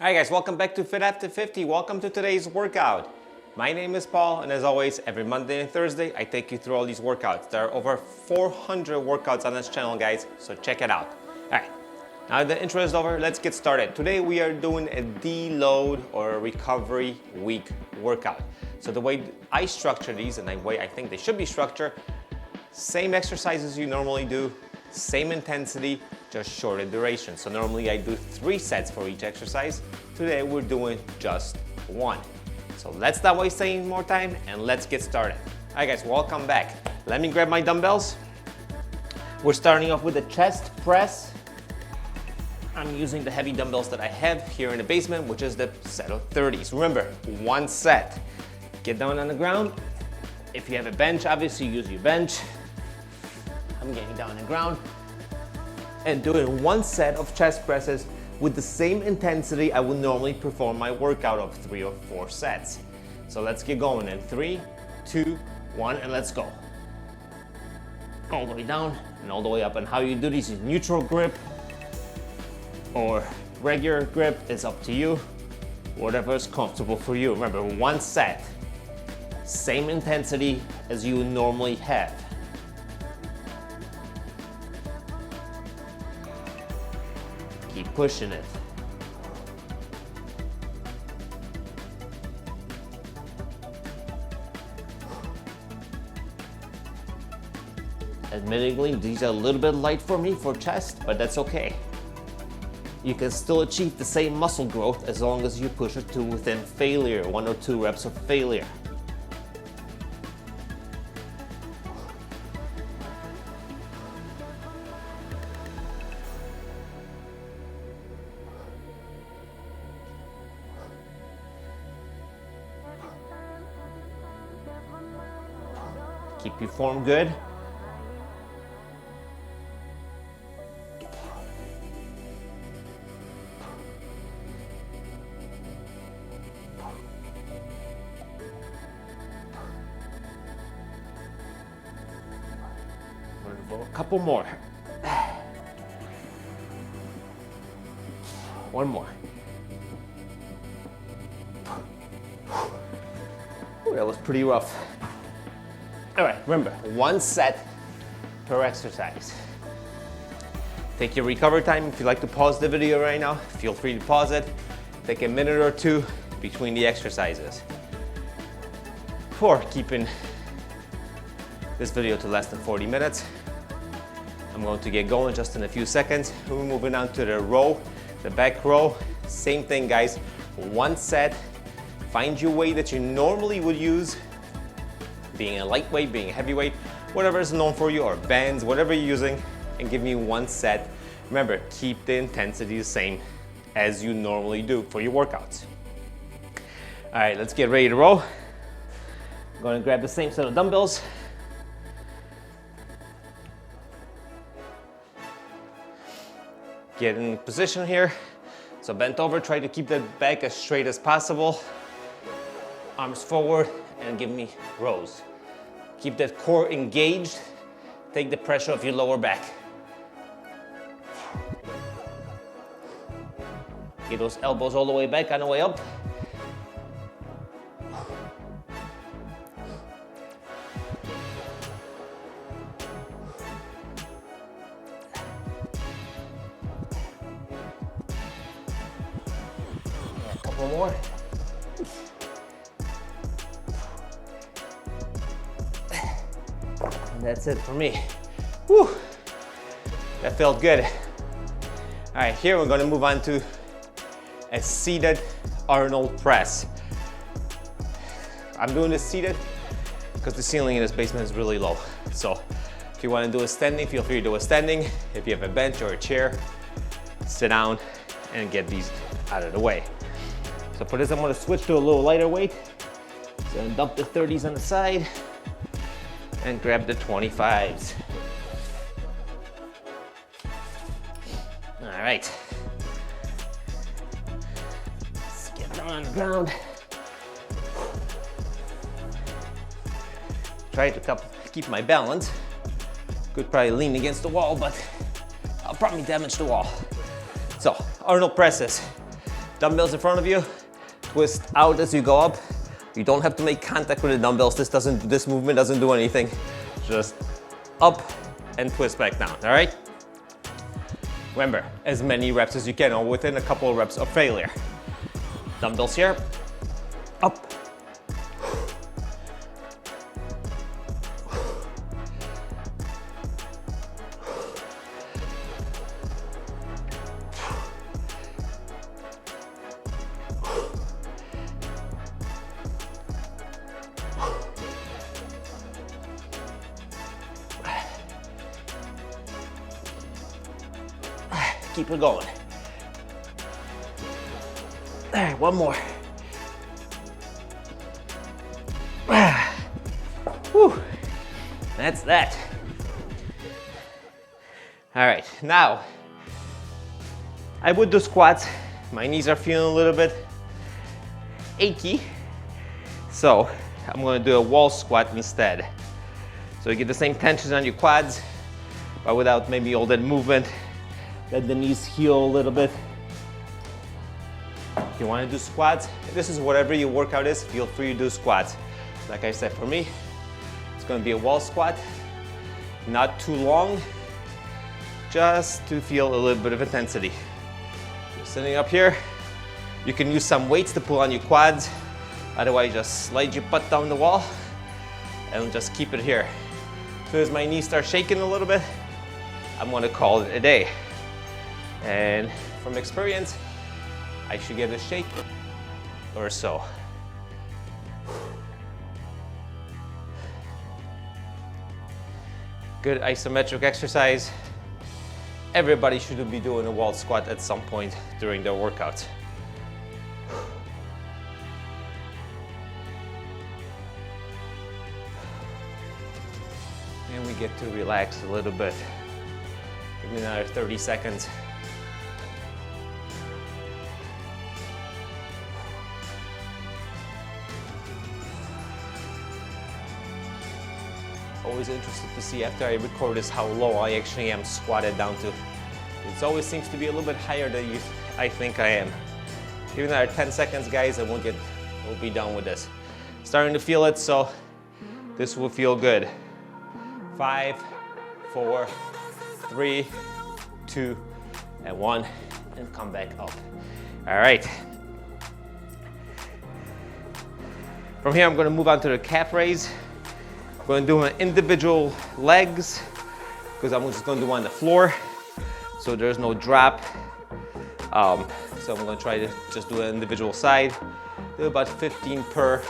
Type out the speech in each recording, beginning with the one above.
Hi guys, welcome back to Fit After 50. Welcome to today's workout. My name is Paul, and as always, every Monday and Thursday, I take you through all these workouts. There are over 400 workouts on this channel, guys, so check it out. All right, now the intro is over, let's get started. Today we are doing a deload or a recovery week workout. So the way I structure these, and the way I think they should be structured, same exercises you normally do, same intensity, just shorter duration. So normally I do 3 sets for each exercise. Today we're doing just 1. So let's not waste any more time and let's get started. All right guys, welcome back. Let me grab my dumbbells. We're starting off with a chest press. I'm using the heavy dumbbells that I have here in the basement, which is the set of 30s. Remember, 1 set. Get down on the ground. If you have a bench, obviously use your bench. I'm getting down on the ground and doing 1 set of chest presses with the same intensity I would normally perform my workout of 3 or 4 sets. So let's get going in 3, 2, 1, and let's go. All the way down and all the way up. And how you do these is neutral grip or regular grip, it's up to you. Whatever is comfortable for you. Remember, 1 set, same intensity as you would normally have. Keep pushing it. Admittedly, these are a little bit light for me for chest, but that's okay. You can still achieve the same muscle growth as long as you push it to within failure, 1 or 2 reps of failure. Keep your form good. A couple more. 1 more. Ooh, that was pretty rough. All right, remember, 1 set per exercise. Take your recovery time. If you like to pause the video right now, feel free to pause it. Take a minute or 2 between the exercises. For keeping this video to less than 40 minutes, I'm going to get going just in a few seconds. We're moving on to the row, the back row. Same thing, guys. 1 set. Find your weight that you normally would use, being a lightweight, being a heavyweight, whatever is known for you, or bands, whatever you're using, and give me 1 set. Remember, keep the intensity the same as you normally do for your workouts. All right, let's get ready to row. I'm going to grab the same set of dumbbells. Get in position here. So bent over, try to keep the back as straight as possible. Arms forward and give me rows. Keep that core engaged. Take the pressure off your lower back. Get those elbows all the way back on the way up. A couple more. That's it for me. Whew. That felt good. All right, here we're gonna move on to a seated Arnold press. I'm doing this seated because the ceiling in this basement is really low. So if you wanna do a standing, feel free to do a standing. If you have a bench or a chair, sit down and get these out of the way. So for this, I'm gonna switch to a little lighter weight. So I'm gonna dump the 30s on the side and grab the 25s. All right. Let's get down on the ground. Try to keep my balance. Could probably lean against the wall, but I'll probably damage the wall. So, Arnold presses. Dumbbells in front of you, twist out as you go up. You don't have to make contact with the dumbbells. This movement doesn't do anything. Just up and twist back down, all right? Remember, as many reps as you can, or within a couple of reps of failure. Dumbbells here, up. Keep it going. All right, one more. Whew. That's that. All right, now I would do squats. My knees are feeling a little bit achy, so I'm gonna do a wall squat instead. So you get the same tension on your quads, but without maybe all that movement. Let the knees heal a little bit. If you want to do squats, this is whatever your workout is, feel free to do squats. Like I said, for me, it's going to be a wall squat. Not too long, just to feel a little bit of intensity. You're sitting up here. You can use some weights to pull on your quads. Otherwise, just slide your butt down the wall and just keep it here. As soon as my knees start shaking a little bit, I'm going to call it a day. And from experience, I should get a shake or so. Good isometric exercise. Everybody should be doing a wall squat at some point during their workouts. And we get to relax a little bit. Give me another 30 seconds. Always interested to see after I record this how low I actually am squatted down to. It always seems to be a little bit higher than I think I am. Give me another 10 seconds, guys, and we'll be done with this. Starting to feel it, so this will feel good. 5, 4, 3, 2, and 1, and come back up. All right. From here, I'm gonna move on to the calf raise. I'm gonna do my individual legs, because I'm just gonna do on the floor, so there's no drop. So I'm gonna try to just do an individual side. Do about 15 per,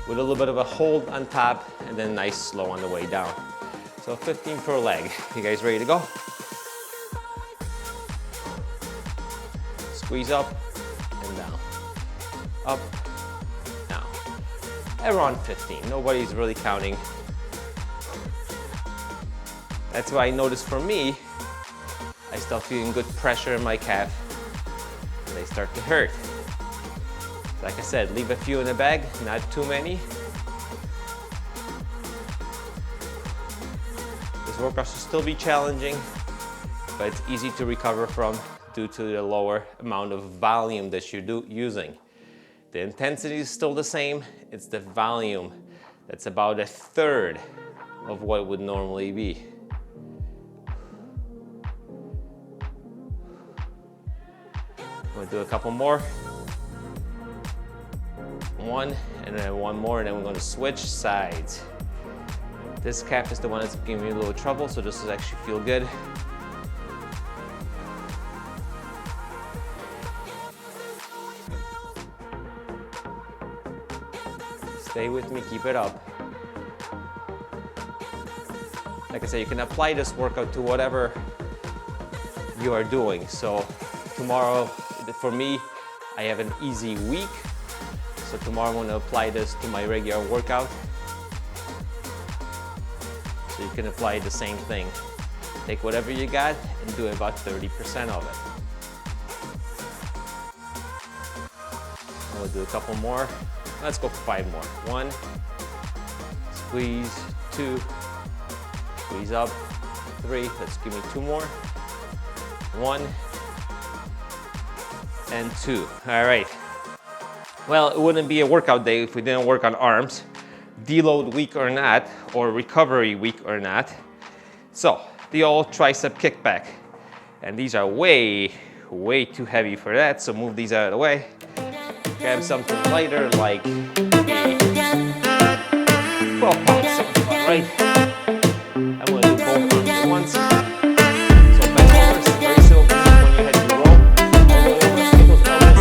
with a little bit of a hold on top, and then nice slow on the way down. So 15 per leg. You guys ready to go? Squeeze up and down. Up, down. Around 15. Nobody's really counting. That's why I noticed for me, I start feeling good pressure in my calf and they start to hurt. Like I said, leave a few in the bag, not too many. This workout should still be challenging, but it's easy to recover from due to the lower amount of volume that you're using. The intensity is still the same, it's the volume that's about 1/3 of what it would normally be. I'm gonna do a couple more. One, and then one more, and then we're gonna switch sides. This calf is the one that's giving me a little trouble, so this will actually feel good. Stay with me, keep it up. Like I said, you can apply this workout to whatever you are doing. So tomorrow, for me, I have an easy week. So tomorrow I'm gonna apply this to my regular workout. So you can apply the same thing. Take whatever you got and do about 30% of it. We'll do a couple more. Let's go for 5 more. 1, squeeze, 2, squeeze up, 3. Let's give me 2 more. 1, and 2. All right. Well, it wouldn't be a workout day if we didn't work on arms, deload week or not, or recovery week or not. So, the old tricep kickback. And these are way too heavy for that, so move these out of the way. Grab something lighter like a 12-pound squat, right? I'm gonna do both arms at once. So bend over, it's very simple when you head to roll. All the way over, take those elbows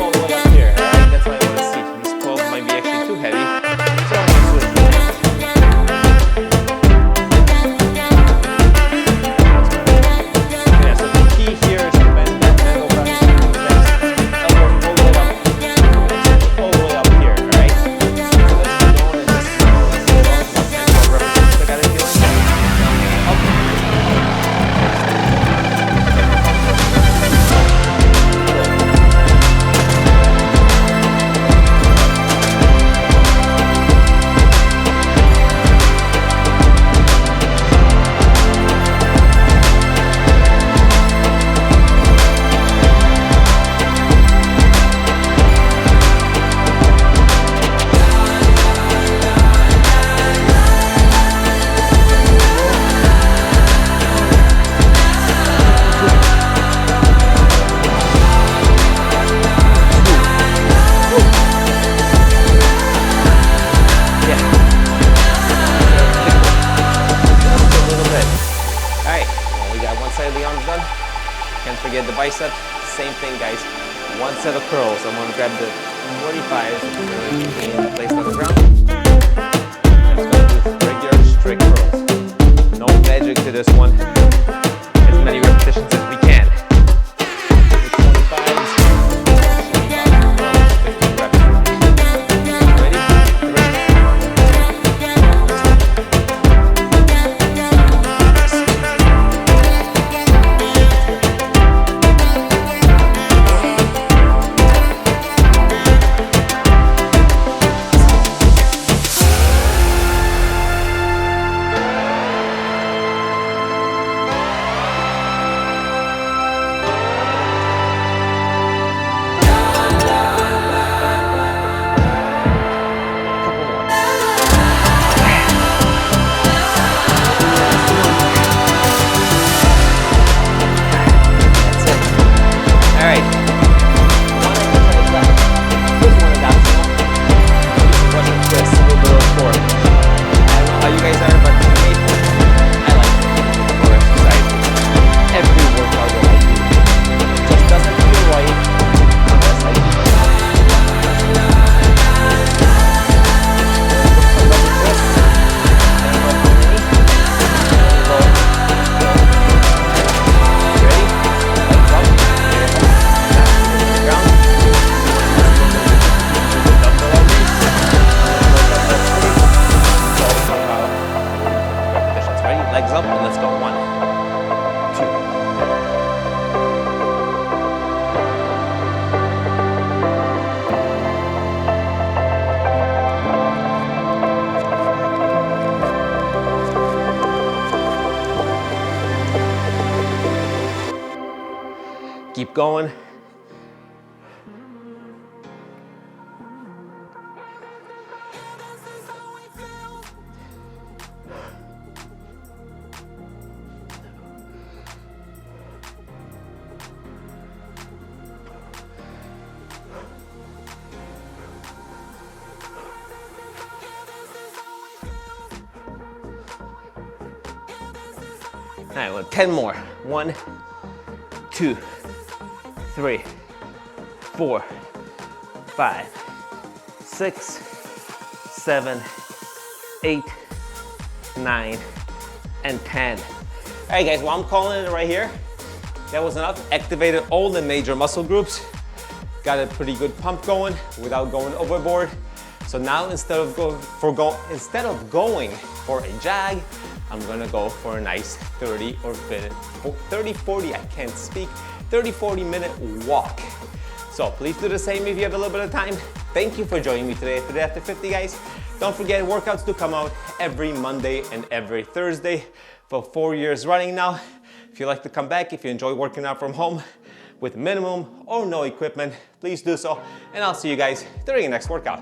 all the way up here, alright? That's what I wanna see. These 12 might be actually too heavy. So I'm gonna switch to forget the bicep, same thing guys. One set of curls. I'm gonna grab the 45s and place on the ground. Let's go with regular straight curls. No magic to this one. As many repetitions as we can. With 25s, 15 reps. Ready? 2. Keep going. All right, well, 10 more. 1, 2, 3, 4, 5, 6, 7, 8, 9, and 10. All right, guys, well, I'm calling it right here. That was enough. Activated all the major muscle groups. Got a pretty good pump going without going overboard. So now instead of going for a jog, I'm gonna go for a nice 30 or 40, I can't speak, 30-40 minute walk. So please do the same if you have a little bit of time. Thank you for joining me today at Today After 50, guys. Don't forget, workouts do come out every Monday and every Thursday for 4 years running now. If you like to come back, if you enjoy working out from home, with minimum or no equipment, please do so, and I'll see you guys during the next workout.